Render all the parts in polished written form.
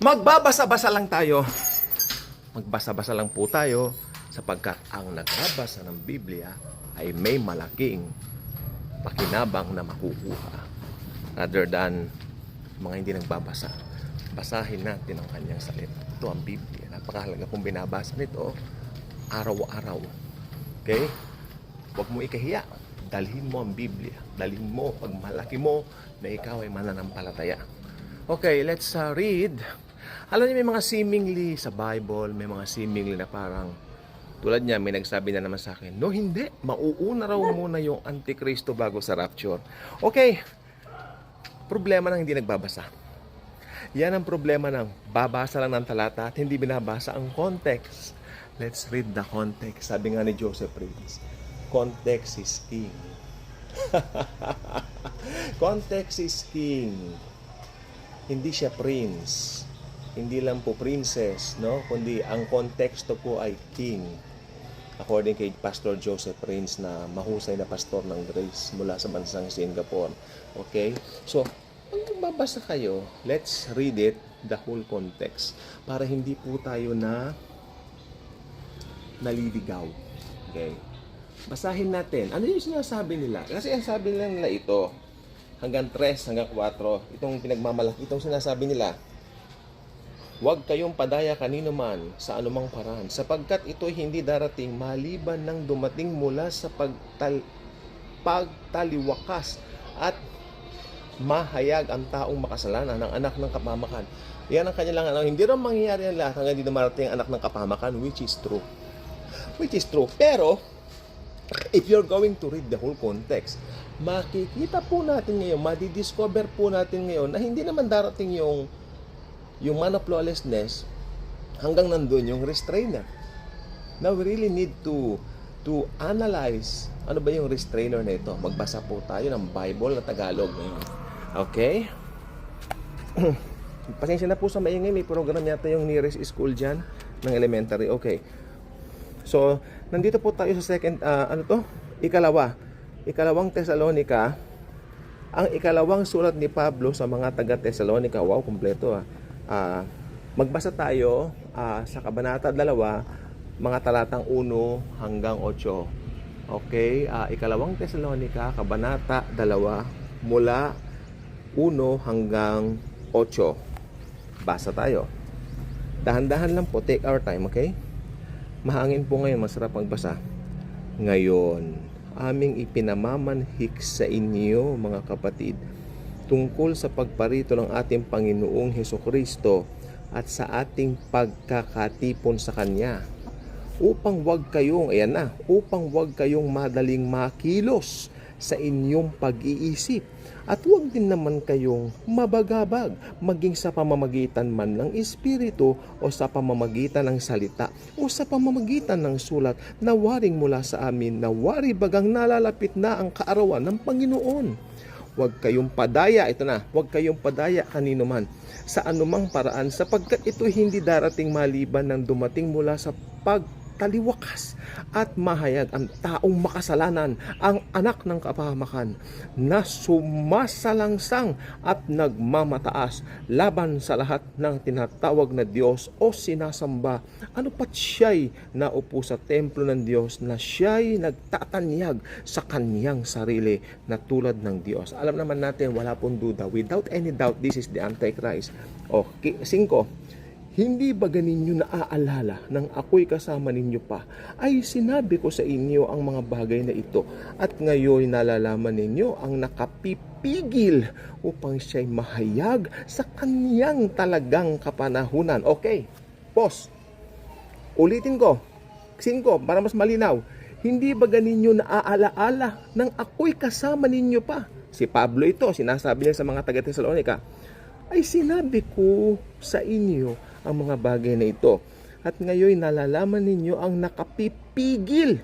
Magbabasa-basa lang tayo. Magbasa-basa lang po tayo sapagkat ang nagbabasa ng Biblia ay may malaking pakinabang na makukuha rather than mga hindi nagbabasa. Basahin natin ang kanyang salita. Ito ang Biblia. Napakahalaga kung binabasa nito araw-araw. Okay? Huwag mo ikahiya. Dalhin mo ang Biblia. Dalhin mo pag malaki mo na ikaw ay mananampalataya. Okay, let's read. Alam niyo, may mga seemingly sa Bible, may mga seemingly na parang, tulad niya, may nagsabi na naman sa akin, no, hindi, mauuna raw muna yung Antikristo bago sa rapture. Okay, problema ng hindi nagbabasa. Yan ang problema ng babasa lang ng talata at hindi binabasa ang context. Let's read the context. Sabi nga ni Joseph Prince, context is king. Context is king. Hindi siya prince. Hindi lang po princess, no? Kundi ang konteksto po ay king. According kay Pastor Joseph Prince na mahusay na pastor ng Grace mula sa bansang Singapore. Okay? So, pag magbabasa kayo, let's read it, the whole context. Para hindi po tayo na naliligaw. Okay? Basahin natin. Ano yung sinasabi nila? Kasi ang sabi nila ito, hanggang 3, hanggang 4, itong pinagmamalaki, itong sinasabi nila, huwag kayong padaya kanino man sa anumang paraan, sapagkat ito'y hindi darating maliban ng dumating mula sa pagtaliwakas at mahayag ang taong makasalanan ng anak ng kapamakan. Yan ang kanilang hindi rin mangyayari yan lahat hanggang di dumarating ang anak ng kapamakan, which is true. Which is true. Pero, if you're going to read the whole context, makikita po natin ngayon, madidiscover po natin ngayon na hindi naman darating yung man of lawlessness hanggang nandun yung restrainer. Now, we really need to analyze ano ba yung restrainer na ito. Magbasa po tayo ng Bible na Tagalog ngayon. Okay? Pasensya na po sa maingay. May program yata yung nearest school dyan ng elementary. Okay. So, nandito po tayo sa second, Ikalawang Tesalonica. Ang ikalawang sulat ni Pablo sa mga taga-Tesalonica. Wow, kompleto magbasa tayo sa Kabanata 2, mga talatang 1 hanggang 8. Okay? Ikalawang Tesalonica, Kabanata 2, mula 1 hanggang 8. Basa tayo. Dahan-dahan lang po, take our time, okay? Mahangin po ngayon, masarap magbasa. Ngayon, aming ipinamamanhik sa inyo, mga kapatid, tungkol sa pagparito ng ating Panginoong Hesukristo at sa ating pagkakatipon sa Kanya, upang wag kayong madaling makilos sa inyong pag-iisip, at huwag din naman kayong mabagabag, maging sa pamamagitan man ng Espiritu o sa pamamagitan ng salita o sa pamamagitan ng sulat na waring mula sa amin, na wari bagang nalalapit na ang kaarawan ng Panginoon. Huwag kayong padaya, huwag kayong padaya kanino man sa anumang paraan, sapagkat ito hindi darating maliban ng dumating mula sa pagtaliwakas at mahayag ang taong makasalanan, ang anak ng kapahamakan, na sumasalangsang at nagmamataas laban sa lahat ng tinatawag na Diyos o sinasamba, ano pat siya'y naupo sa templo ng Diyos, na siya'y nagtatanyag sa kanyang sarili na tulad ng Diyos. Alam naman natin, wala pong duda, without any doubt, this is the Antichrist. Okay, 5. Hindi ba ganinyo naaalala nang ako'y kasama ninyo pa, ay sinabi ko sa inyo ang mga bagay na ito, at ngayon nalalaman ninyo ang nakapipigil upang siya'y mahayag sa kanyang talagang kapanahunan. Okay, pause. Ulitin ko, 5, para mas malinaw. Hindi ba ganinyo naaalaala nang ako'y kasama ninyo pa? Si Pablo ito, sinasabi niya sa mga taga-Tesalonica, ay sinabi ko sa inyo ang mga bagay na ito, at ngayon nalalaman ninyo ang nakapipigil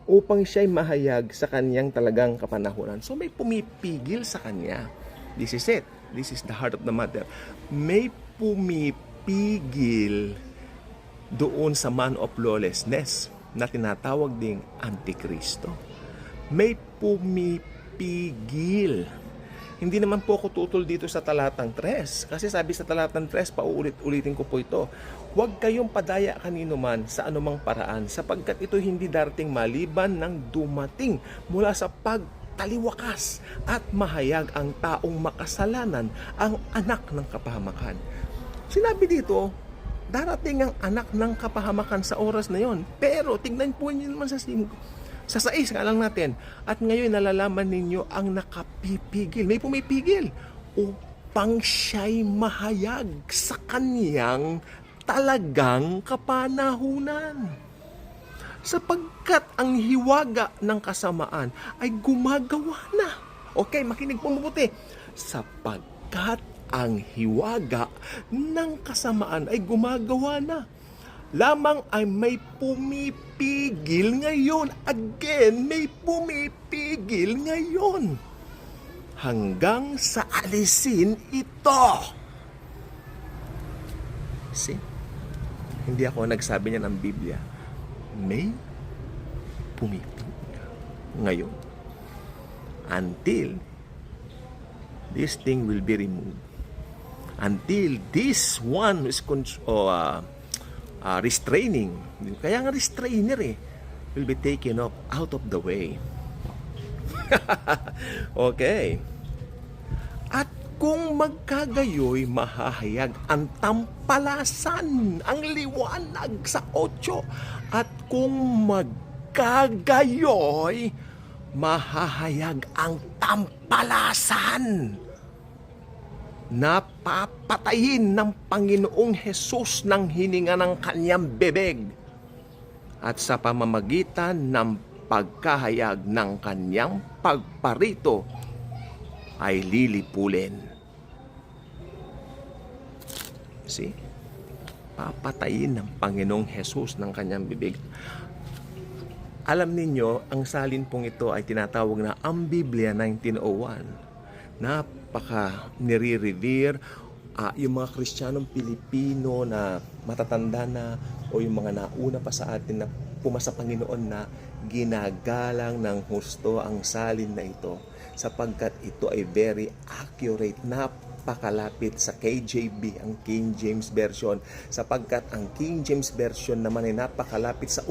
upang siya'y mahayag sa kanyang talagang kapanahunan. So may pumipigil sa kanya. This is it. This is the heart of the matter. May pumipigil doon sa man of lawlessness na tinatawag ding Antikristo. May pumipigil Hindi naman po ako tutol dito sa talatang 3. Kasi sabi sa talatang 3, paulit-ulitin ko po ito. Huwag kayong padaya kanino man sa anumang paraan, sapagkat ito hindi darating maliban ng dumating mula sa pagtaliwakas at mahayag ang taong makasalanan, ang anak ng kapahamakan. Sinabi dito, darating ang anak ng kapahamakan sa oras na yon. Pero tingnan po niyo naman sa 6 nga lang natin. At ngayon nalalaman ninyo ang nakapipigil. May pumipigil upang siya'y mahayag sa kaniyang talagang kapanahunan. Sapagkat ang hiwaga ng kasamaan ay gumagawa na. Okay, makinig po mabuti. Sapagkat ang hiwaga ng kasamaan ay gumagawa na. Lamang ay may pumipigil ngayon. Again, may pumipigil ngayon. Hanggang sa alisin ito. See? Hindi ako nagsabi niya ng Biblia. May pumipigil ngayon. Until this thing will be removed. Until this one who is restraining, kaya nga restrainer will be taken up out of the way. Okay. At kung magkagayoy, mahahayag ang tampalasan, ang liwanag sa 8. At kung magkagayoy, mahahayag ang tampalasan na papatayin ng Panginoong Hesus ng hininga ng kanyang bibig at sa pamamagitan ng pagkahayag ng kanyang pagparito ay lilipulin. See? Papatayin ng Panginoong Hesus ng kanyang bibig. Alam ninyo, ang salin pong ito ay tinatawag na ang Biblia 1901. Napaka nire-revere yung mga Kristiyanong Pilipino na matatanda na o yung mga nauna pa sa atin na pumasa Panginoon na ginagalang ng husto ang salin na ito sapagkat ito ay very accurate, napakalapit sa KJV, ang King James Version, sapagkat ang King James Version naman ay napakalapit sa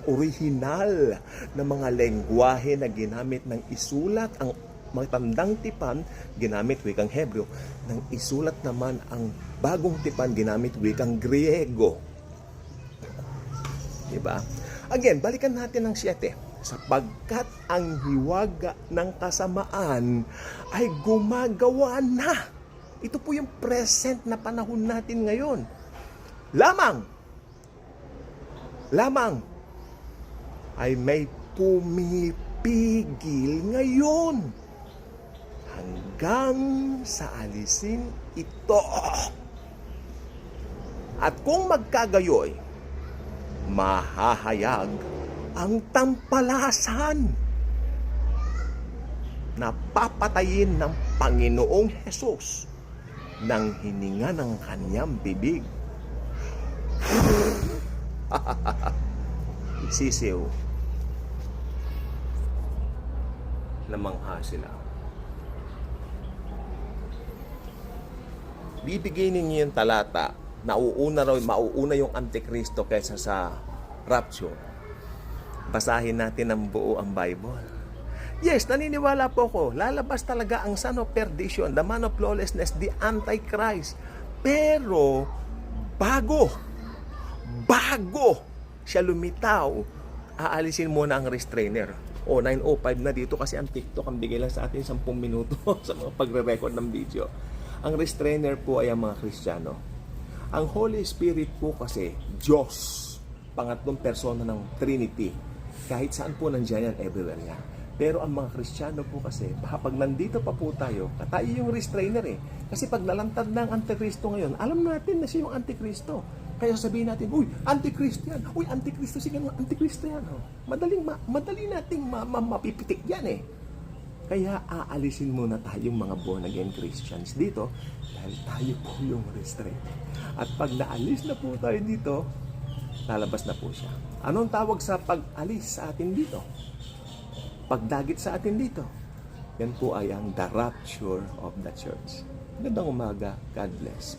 original na mga lengguwahe na ginamit ng isulat. Ang matandang tipan, ginamit wikang Hebreo. Nang isulat naman ang bagong tipan, ginamit wikang Griego. Diba? Again, balikan natin ang 7. Sapagkat ang hiwaga ng kasamaan ay gumagawa na. Ito po yung present na panahon natin ngayon. Lamang ay may pumipigil ngayon hanggang sa alisin ito. At kung magkagayoy, mahahayag ang tampalasan na papatayin ng Panginoong Hesus ng hininga ng kanyang bibig. Isisiw. Namangha sila. Bibigay ninyo yung talata, mauuna yung Antikristo kaysa sa rapture. Basahin natin ang buo ang Bible. Yes, naniniwala po ako, lalabas talaga ang son of perdition, the man of lawlessness, the Antichrist. Pero, bago siya lumitaw, aalisin muna ang restrainer. 9:05 na dito kasi ang TikTok ang bigay lang sa atin 10 minuto sa mga pagre-record ng video. Ang restrainer po ay ang mga Kristiyano. Ang Holy Spirit po kasi, Diyos, pangatlong persona ng Trinity. Kahit saan po nandiyan yan, everywhere yan. Pero ang mga Kristiyano po kasi, pag nandito pa po tayo yung restrainer Kasi pag nalantad na ang Antikristo ngayon, alam natin na siya yung Antikristo. Kaya sabihin natin, uy, Antikristo yan. Uy, Antikristo, sige nga, Antikristo yan. Madali nating mapipitik yan Kaya aalisin muna tayong mga born-again Christians dito dahil tayo po yung restrainer. At pag naalis na po tayo dito, lalabas na po siya. Anong tawag sa pag-alis sa atin dito? Pagdagit sa atin dito? Yan po ay ang the rapture of the church. Magandang umaga. God bless.